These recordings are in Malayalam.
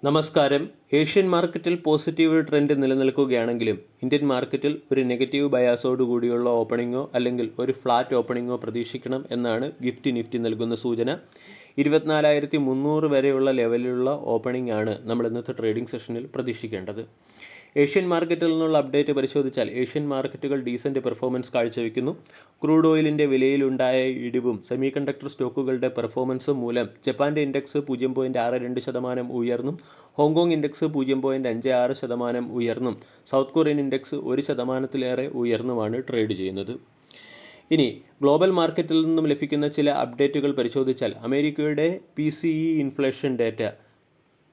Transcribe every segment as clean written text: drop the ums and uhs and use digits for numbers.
നമസ്കാരം. ഏഷ്യൻ മാർക്കറ്റിൽ പോസിറ്റീവ് ട്രെൻഡ് നിലനിൽക്കുകയാണെങ്കിലും ഇന്ത്യൻ മാർക്കറ്റിൽ ഒരു നെഗറ്റീവ് ബയാസോട് കൂടിയുള്ള ഓപ്പണിങ്ങോ അല്ലെങ്കിൽ ഒരു ഫ്ലാറ്റ് ഓപ്പണിങ്ങോ പ്രതീക്ഷിക്കണം എന്നാണ് നിഫ്റ്റി നൽകുന്ന സൂചന. 24,300 വരെയുള്ള ലെവലിലുള്ള ഓപ്പണിംഗ് ആണ് നമ്മൾ ഇന്നത്തെ ട്രേഡിംഗ് സെഷനിൽ പ്രതീക്ഷിക്കേണ്ടത്. ഏഷ്യൻ മാർക്കറ്റിൽ നിന്നുള്ള അപ്ഡേറ്റ് പരിശോധിച്ചാൽ ഏഷ്യൻ മാർക്കറ്റുകൾ ഡീസൻറ്റ് പെർഫോമൻസ് കാഴ്ചവെക്കുന്നു. ക്രൂഡ് ഓയിലിൻ്റെ വിലയിലുണ്ടായ ഇടിവും സെമി കണ്ടക്ടർ സ്റ്റോക്കുകളുടെ പെർഫോമൻസും മൂലം ജപ്പാൻ്റെ ഇൻഡെക്സ് 0.62% ഉയർന്നും ഹോങ്കോങ് ഇൻഡെക്സ് 0.56% ഉയർന്നും സൗത്ത് കൊറിയൻ ഇൻഡെക്സ് 1%-ലേറെ ഉയർന്നുമാണ് ട്രേഡ് ചെയ്യുന്നത്. ഇനി ഗ്ലോബൽ മാർക്കറ്റിൽ നിന്നും ലഭിക്കുന്ന ചില അപ്ഡേറ്റുകൾ പരിശോധിച്ചാൽ അമേരിക്കയുടെ PCE ഇൻഫ്ലേഷൻ ഡേറ്റ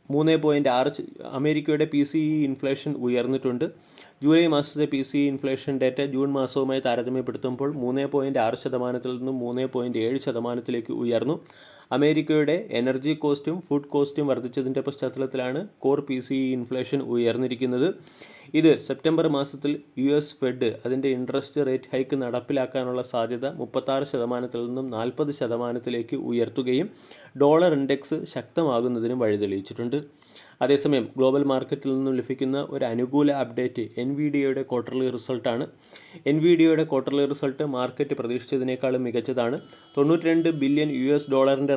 3.6 അമേരിക്കയുടെ PCE ഇൻഫ്ലേഷൻ ഉയർന്നിട്ടുണ്ട്. ജൂലൈ മാസത്തെ PCE ഇൻഫ്ലേഷൻ ഡേറ്റ ജൂൺ മാസവുമായി താരതമ്യപ്പെടുത്തുമ്പോൾ 3.6%-ൽ നിന്നും 3.7%-ലേക്ക് ഉയർന്നു. അമേരിക്കയുടെ എനർജി കോസ്റ്റും ഫുഡ് കോസ്റ്റും വർദ്ധിച്ചതിൻ്റെ പശ്ചാത്തലത്തിലാണ് കോർ PCE ഇൻഫ്ലേഷൻ ഉയർന്നിരിക്കുന്നത്. ഇത് സെപ്റ്റംബർ മാസത്തിൽ US ഫെഡ് അതിൻ്റെ ഇൻട്രസ്റ്റ് റേറ്റ് ഹൈക്ക് നടപ്പിലാക്കാനുള്ള സാധ്യത 36%-ൽ നിന്നും 40%-ലേക്ക് ഉയർത്തുകയും ഡോളർ ഇൻഡെക്സ് ശക്തമാകുന്നതിനും വഴിതെളിയിച്ചിട്ടുണ്ട്. അതേസമയം ഗ്ലോബൽ മാർക്കറ്റിൽ നിന്നും ലഭിക്കുന്ന ഒരു അനുകൂല അപ്ഡേറ്റ് NVIDIAയുടെ ക്വാർട്ടർലി റിസൾട്ടാണ്. NVIDIAയുടെ ക്വാർട്ടർലി റിസൾട്ട് മാർക്കറ്റ് പ്രതീക്ഷിച്ചതിനേക്കാളും മികച്ചതാണ്. $92 ബില്യൺ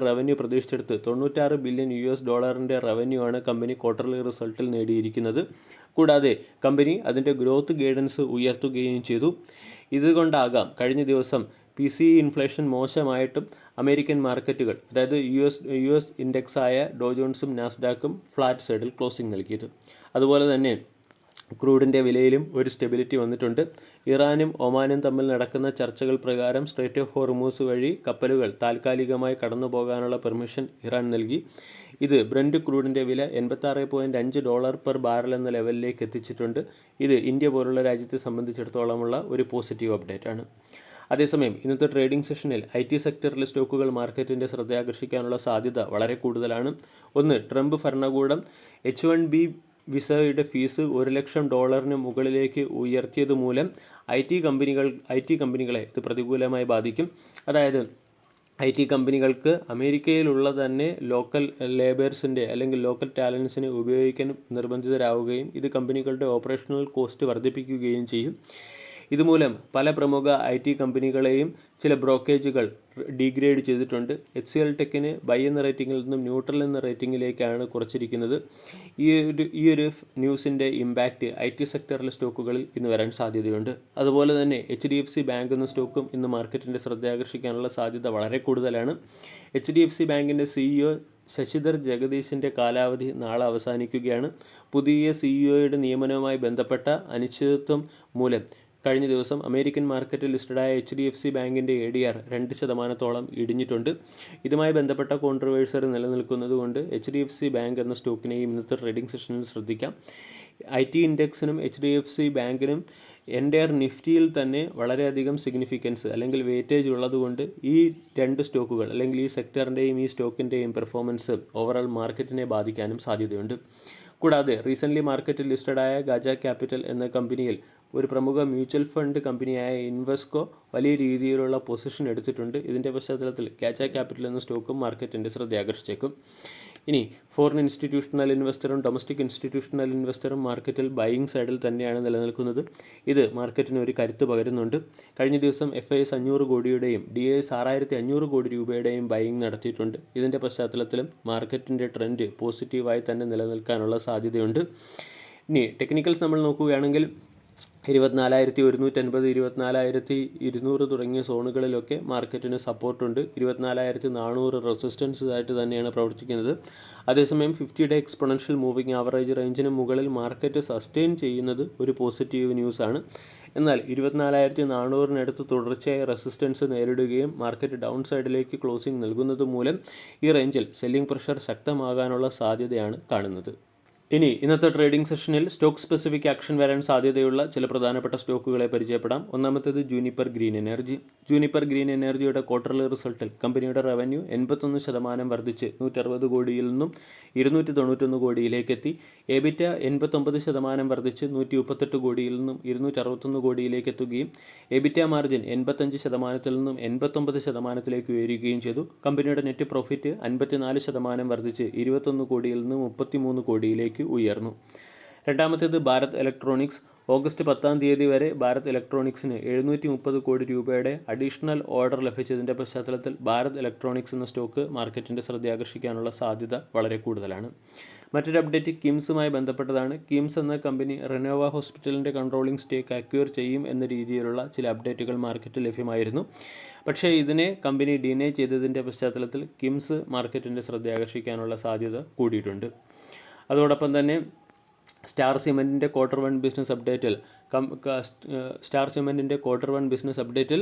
റവന്യൂ പ്രതീക്ഷിച്ചെടുത്ത് $96 ബില്യൺ റവന്യൂ ആണ് കമ്പനി ക്വാർട്ടർലി റിസൾട്ടിൽ നേടിയിരിക്കുന്നത്. കൂടാതെ കമ്പനി അതിൻ്റെ ഗ്രോത്ത് ഗൈഡൻസ് ഉയർത്തുകയും ചെയ്തു. ഇതുകൊണ്ടാകാം കഴിഞ്ഞ ദിവസം PCE ഇൻഫ്ലേഷൻ മോശമായിട്ടും അമേരിക്കൻ മാർക്കറ്റുകൾ, അതായത് US ഇൻഡെക്സായ ഡോ ജോൺസും നാസ്ഡാക്കും ഫ്ലാറ്റ് സൈഡിൽ ക്ലോസിംഗ് നൽകിയത്. അതുപോലെ തന്നെ ക്രൂഡിൻ്റെ വിലയിലും ഒരു സ്റ്റെബിലിറ്റി വന്നിട്ടുണ്ട്. ഇറാനും ഒമാനും തമ്മിൽ നടക്കുന്ന ചർച്ചകൾ പ്രകാരം സ്ട്രേറ്റ് ഓഫ് ഹോർമൂസ് വഴി കപ്പലുകൾ താൽക്കാലികമായി കടന്നു പോകാനുള്ള പെർമിഷൻ ഇറാൻ നൽകി. ഇത് ബ്രന്റ് ക്രൂഡിൻ്റെ വില $86.5 പെർ ബാരൽ എന്ന ലെവലിലേക്ക് എത്തിച്ചിട്ടുണ്ട്. ഇത് ഇന്ത്യ പോലുള്ള രാജ്യത്തെ സംബന്ധിച്ചിടത്തോളമുള്ള ഒരു പോസിറ്റീവ് അപ്ഡേറ്റ് ആണ്. അതേസമയം ഇന്നത്തെ ട്രേഡിംഗ് സെഷനിൽ IT സെക്ടറിലെ സ്റ്റോക്കുകൾ മാർക്കറ്റിൻ്റെ ശ്രദ്ധയാകർഷിക്കാനുള്ള സാധ്യത വളരെ കൂടുതലാണ്. ഒന്ന്, ട്രംപ് ഭരണകൂടം H-1B വിസയുടെ ഫീസ് $1 ലക്ഷം മുകളിലേക്ക് ഉയർത്തിയത് മൂലം IT കമ്പനികളെ ഇത് പ്രതികൂലമായി ബാധിക്കും. അതായത് IT കമ്പനികൾക്ക് അമേരിക്കയിലുള്ള തന്നെ ലോക്കൽ ലേബേഴ്സിൻ്റെ അല്ലെങ്കിൽ ലോക്കൽ ടാലൻസിനെ ഉപയോഗിക്കാൻ നിർബന്ധിതരാവുകയും ഇത് കമ്പനികളുടെ ഓപ്പറേഷണൽ കോസ്റ്റ് വർദ്ധിപ്പിക്കുകയും ചെയ്യും. ഇതുമൂലം പല പ്രമുഖ IT കമ്പനികളെയും ചില ബ്രോക്കേജുകൾ ഡീഗ്രേഡ് ചെയ്തിട്ടുണ്ട്. HCL ടെക്കിന് ബൈ എന്ന റേറ്റിംഗിൽ നിന്നും ന്യൂട്രൽ എന്ന റേറ്റിംഗിലേക്കാണ് കുറച്ചിരിക്കുന്നത്. ഈ ഒരു ന്യൂസിൻ്റെ ഇമ്പാക്റ്റ് IT സെക്ടറിലെ സ്റ്റോക്കുകളിൽ ഇന്ന് വരാൻ സാധ്യതയുണ്ട്. അതുപോലെ തന്നെ HDFC ബാങ്ക് എന്ന സ്റ്റോക്കും ഇന്ന് മാർക്കറ്റിൻ്റെ ശ്രദ്ധയാകർഷിക്കാനുള്ള സാധ്യത വളരെ കൂടുതലാണ്. HDFC ബാങ്കിൻ്റെ CEO ശശിധർ ജഗദീശിൻ്റെ കാലാവധി നാളെ അവസാനിക്കുകയാണ്. പുതിയ CEOയുടെ നിയമനവുമായി ബന്ധപ്പെട്ട അനിശ്ചിതത്വം മൂലം കഴിഞ്ഞ ദിവസം അമേരിക്കൻ മാർക്കറ്റിൽ ലിസ്റ്റഡായ HDFC ബാങ്കിൻ്റെ ADR 2%-ഓളം ഇടിഞ്ഞിട്ടുണ്ട്. ഇതുമായി ബന്ധപ്പെട്ട കോൺട്രവേഴ്സറി നിലനിൽക്കുന്നതുകൊണ്ട് HDFC ബാങ്ക് എന്ന സ്റ്റോക്കിനെയും ഇന്നത്തെ ട്രേഡിംഗ് സെഷനിൽ ശ്രദ്ധിക്കാം. IT ഇൻഡെക്സിനും HDFC ബാങ്കിനും എൻ്റയർ നിഫ്റ്റിയിൽ തന്നെ വളരെയധികം സിഗ്നിഫിക്കൻസ് അല്ലെങ്കിൽ വെയിറ്റേജ് ഉള്ളതുകൊണ്ട് ഈ രണ്ട് സ്റ്റോക്കുകൾ അല്ലെങ്കിൽ ഈ സെക്ടറിൻ്റെയും ഈ സ്റ്റോക്കിൻ്റെയും പെർഫോമൻസ് ഓവറോൾ മാർക്കറ്റിനെ ബാധിക്കാനും സാധ്യതയുണ്ട്. കൂടാതെ റീസെൻ്റ്ലി മാർക്കറ്റിൽ ലിസ്റ്റഡായ ഗാജ ക്യാപിറ്റൽ എന്ന കമ്പനിയിൽ ഒരു പ്രമുഖ മ്യൂച്വൽ ഫണ്ട് കമ്പനിയായ ഇൻവെസ്കോ വലിയ രീതിയിലുള്ള പൊസിഷൻ എടുത്തിട്ടുണ്ട്. ഇതിൻ്റെ പശ്ചാത്തലത്തിൽ ഗാജ ക്യാപിറ്റൽ എന്ന സ്റ്റോക്കും മാർക്കറ്റിൻ്റെ ശ്രദ്ധയാകർഷിച്ചേക്കും. ഇനി ഫോറിൻ ഇൻസ്റ്റിറ്റ്യൂഷണൽ ഇൻവെസ്റ്ററും ഡൊമസ്റ്റിക് ഇൻസ്റ്റിറ്റ്യൂഷണൽ ഇൻവെസ്റ്ററും മാർക്കറ്റിൽ ബൈയിങ് സൈഡിൽ തന്നെയാണ് നിലനിൽക്കുന്നത്. ഇത് മാർക്കറ്റിന് ഒരു കരുത്ത് പകരുന്നുണ്ട്. കഴിഞ്ഞ ദിവസം FIS 500 കോടിയുടെയും DIS 6,500 കോടി രൂപയുടെയും ബൈയിങ് നടത്തിയിട്ടുണ്ട്. ഇതിൻ്റെ പശ്ചാത്തലത്തിലും മാർക്കറ്റിൻ്റെ ട്രെൻഡ് പോസിറ്റീവായി തന്നെ നിലനിൽക്കാനുള്ള സാധ്യതയുണ്ട്. ഇനി ടെക്നിക്കൽസ് നമ്മൾ നോക്കുകയാണെങ്കിൽ 24,150, 24,200 തുടങ്ങിയ സോണുകളിലൊക്കെ മാർക്കറ്റിന് സപ്പോർട്ടുണ്ട്. 24,400 റെസിസ്റ്റൻസ് ആയിട്ട് തന്നെയാണ് പ്രവർത്തിക്കുന്നത്. അതേസമയം 50-ഡേ എക്സ്പൊണൻഷ്യൽ മൂവിംഗ് ആവറേജ് റേഞ്ചിന് മുകളിൽ മാർക്കറ്റ് സസ്റ്റെയിൻ ചെയ്യുന്നത് ഒരു പോസിറ്റീവ് ന്യൂസാണ്. എന്നാൽ 24,400-നടുത്ത് തുടർച്ചയായ റെസിസ്റ്റൻസ് നേരിടുകയും മാർക്കറ്റ് ഡൗൺ സൈഡിലേക്ക് ക്ലോസിംഗ് നൽകുന്നത് മൂലം ഈ റേഞ്ചിൽ സെല്ലിംഗ് പ്രഷർ ശക്തമാകാനുള്ള സാധ്യതയാണ് കാണുന്നത്. ഇനി ഇന്നത്തെ ട്രേഡിംഗ് സെഷനിൽ സ്റ്റോക്ക് സ്പെസിഫിക് ആക്ഷൻ വരാൻ സാധ്യതയുള്ള ചില പ്രധാനപ്പെട്ട സ്റ്റോക്കുകളെ പരിചയപ്പെടാം. ഒന്നാമത്തേത് juniper green energy. Juniper green എനർജിയുടെ ക്വാർട്ടർലി റിസൾട്ടിൽ കമ്പനിയുടെ റവന്യൂ 81% വർദ്ധിച്ച് 160 കോടിയിൽ നിന്നും 291 കോടിയിലേക്ക് എത്തി. എബിറ്റ 89% വർദ്ധിച്ച് 138 കോടിയിൽ നിന്നും 261 കോടിയിലേക്ക് എത്തുകയും എബിറ്റ മാർജിൻ 85% നിന്നും 89% ഉയരുകയും ചെയ്തു. കമ്പനിയുടെ നെറ്റ് പ്രോഫിറ്റ് 54% വർദ്ധിച്ച് 21 കോടിയിൽ നിന്നും 33 കോടിയിലേക്ക് ഉയർന്നു. രണ്ടാമത്തേത് ഭാരത് ഇലക്ട്രോണിക്സ്. ഓഗസ്റ്റ് 10 വരെ ഭാരത് ഇലക്ട്രോണിക്സിന് 730 കോടി രൂപയുടെ അഡീഷണൽ ഓർഡർ ലഭിച്ചതിൻ്റെ പശ്ചാത്തലത്തിൽ ഭാരത് ഇലക്ട്രോണിക്സ് എന്ന സ്റ്റോക്ക് മാർക്കറ്റിൻ്റെ ശ്രദ്ധയാകർഷിക്കാനുള്ള സാധ്യത വളരെ കൂടുതലാണ്. മറ്റൊരു അപ്ഡേറ്റ് കിംസുമായി ബന്ധപ്പെട്ടതാണ്. കിംസ് എന്ന കമ്പനി റെനോവ ഹോസ്പിറ്റലിൻ്റെ കൺട്രോളിംഗ് സ്റ്റേക്ക് അക്വയർ ചെയ്യും എന്ന രീതിയിലുള്ള ചില അപ്ഡേറ്റുകൾ മാർക്കറ്റിൽ ലഭ്യമായിരുന്നു. പക്ഷേ ഇതിനെ കമ്പനി ഡിനേ ചെയ്തതിൻ്റെ പശ്ചാത്തലത്തിൽ കിംസ് മാർക്കറ്റിൻ്റെ ശ്രദ്ധയാകർഷിക്കാനുള്ള സാധ്യത കൂടിയിട്ടുണ്ട്. അതോടൊപ്പം തന്നെ സ്റ്റാർ സിമെൻറ്റിൻ്റെ Q1 ബിസിനസ് അപ്ഡേറ്റിൽ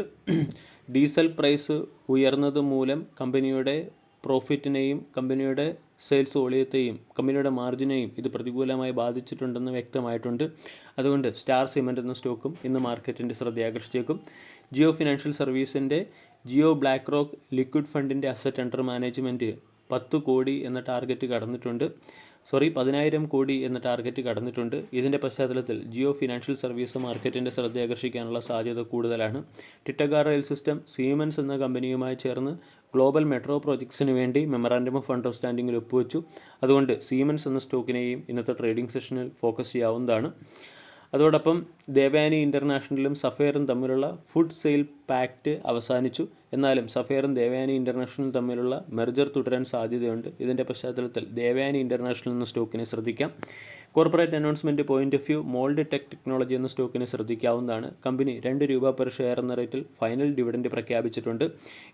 ഡീസൽ പ്രൈസ് ഉയർന്നത് മൂലം കമ്പനിയുടെ പ്രോഫിറ്റിനെയും കമ്പനിയുടെ സെയിൽസ് വോളിയത്തെയും കമ്പനിയുടെ മാർജിനെയും ഇത് പ്രതികൂലമായി ബാധിച്ചിട്ടുണ്ടെന്ന് വ്യക്തമായിട്ടുണ്ട്. അതുകൊണ്ട് സ്റ്റാർ സിമെൻറ്റ് എന്ന സ്റ്റോക്കും ഇന്ന് മാർക്കറ്റിൻ്റെ ശ്രദ്ധയാകർഷിച്ചേക്കും. ജിയോ ഫിനാൻഷ്യൽ സർവീസിൻ്റെ ജിയോ ബ്ലാക്ക് റോക്ക് ലിക്വിഡ് ഫണ്ടിൻ്റെ അസറ്റ് അണ്ടർ മാനേജ്മെൻറ്റ് 10 കോടി എന്ന ടാർഗറ്റ് കടന്നിട്ടുണ്ട്. 10,000 കോടി എന്ന ടാർഗറ്റ് കടന്നിട്ടുണ്ട്. ഇതിൻ്റെ പശ്ചാത്തലത്തിൽ ജിയോ ഫിനാൻഷ്യൽ സർവീസ് മാർക്കറ്റിൻ്റെ ശ്രദ്ധയാകർഷിക്കാനുള്ള സാധ്യത കൂടുതലാണ്. ടിറ്റഗാർ റെയിൽ സിസ്റ്റം സീമെൻസ് എന്ന കമ്പനിയുമായി ചേർന്ന് ഗ്ലോബൽ മെട്രോ പ്രോജക്ട്സിന് വേണ്ടി മെമ്മറാൻഡം ഓഫ് അണ്ടർസ്റ്റാൻഡിങ്ങിൽ ഒപ്പുവെച്ചു. അതുകൊണ്ട് സീമെൻസ് എന്ന സ്റ്റോക്കിനെയും ഇന്നത്തെ ട്രേഡിംഗ് സെഷനിൽ ഫോക്കസ് ചെയ്യാവുന്നതാണ്. അതോടൊപ്പം ദേവയാനി ഇൻ്റർനാഷണലും സഫയറും തമ്മിലുള്ള ഫുഡ് സെയിൽ പാക്റ്റ് അവസാനിച്ചു. എന്നാലും സഫയറും ദേവയാനി ഇൻ്റർനാഷണലും തമ്മിലുള്ള മെർജർ തുടരാൻ സാധ്യതയുണ്ട്. ഇതിൻ്റെ പശ്ചാത്തലത്തിൽ ദേവയാനി ഇൻ്റർനാഷണൽ എന്ന സ്റ്റോക്കിനെ ശ്രദ്ധിക്കാം. Corporate announcement point of view mould tech technology എന്ന സ്റ്റോക്കിനെ ശ്രദ്ധിക്കാവുന്നതാണ്. കമ്പനി 2 രൂപ പെർ ഷെയർ എന്ന റേറ്റിൽ ഫൈനൽ ഡിവിഡൻഡ് പ്രഖ്യാപിച്ചിട്ടുണ്ട്.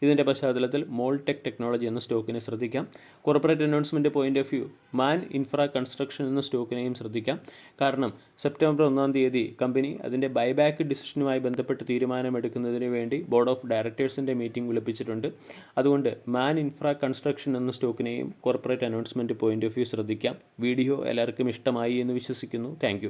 ഇതിൻ്റെ പശ്ചാത്തലത്തിൽ മോൾഡ് ടെക് ടെക്നോളജി എന്ന സ്റ്റോക്കിനെ ശ്രദ്ധിക്കാം. Corporate announcement point of view Man infra construction എന്ന സ്റ്റോക്കിനെയും ശ്രദ്ധിക്കാം. കാരണം സെപ്റ്റംബർ 1 കമ്പനി അതിൻ്റെ ബൈബാക്ക് ഡിസിഷനുമായി ബന്ധപ്പെട്ട് തീരുമാനമെടുക്കുന്നതിന് വേണ്ടി ബോർഡ് ഓഫ് ഡയറക്ടേഴ്സിൻ്റെ മീറ്റിംഗ് വിളിപ്പിച്ചിട്ടുണ്ട്. അതുകൊണ്ട് മാൻ ഇൻഫ്രാ കൺസ്ട്രക്ഷൻ എന്ന സ്റ്റോക്കിനെയും corporate announcement point of view ശ്രദ്ധിക്കാം. വീഡിയോ എല്ലാവർക്കും ഇഷ്ടമായി എന്ന് വിശ്വസിക്കുന്നു. താങ്ക്